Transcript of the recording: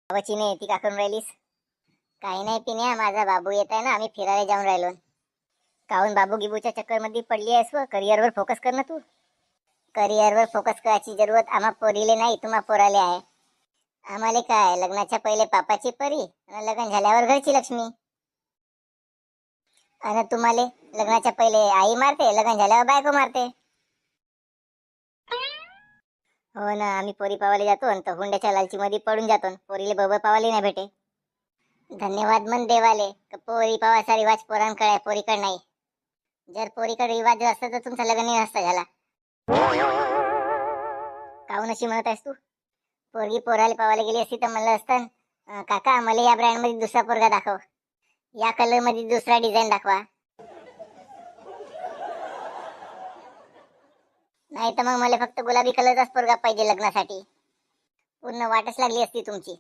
बाबाची नाही ती का करून राहिलीस? काही नाही पिण्या, माझा बाबू येत आहे ना, आम्ही फिरायला जाऊन राहिलो. काहून बाबू गिबूच्या चक्कर मध्ये पडली आहेस व? करिअरवर फोकस कर ना तू. करिअरवर फोकस करायची जरूरत आम्हा पोरीले नाही, तुम्हा पोराले आहे. आम्हाला काय, लग्नाच्या पहिले पापाची परी आणि लग्न झाल्यावर घरची लक्ष्मी. आणि तुम्हाला लग्नाच्या पहिले आई मारते, लग्न झाल्यावर बायको मारते. हो ना, आम्ही पोरी पावाले जातो आणि हुंड्याच्या लालची मध्ये पडून जातो, पोरीले बरोबर पावाले नाही भेटे. धन्यवाद मन देवाले, पोरी पावाचा रिवाज पोरांकडे आहे, पोरीकडे नाही. जर पोरीकडे रिवाज असता तर तुमचा लग्न नसता झाला. काहून अशी म्हणत आहेस तू? पोरगी पोराले पावाले गेली असती तर म्हणलं असतं, काका मला या ब्रँड मध्ये दुसरा पोरगा दाखव, या कलर मध्ये दुसरा डिझाईन दाखवा. नाही तर मग मला फक्त गुलाबी कलरचाच पोरगा पाहिजे लग्नासाठी. पूर्ण वाटच लागली असती तुमची.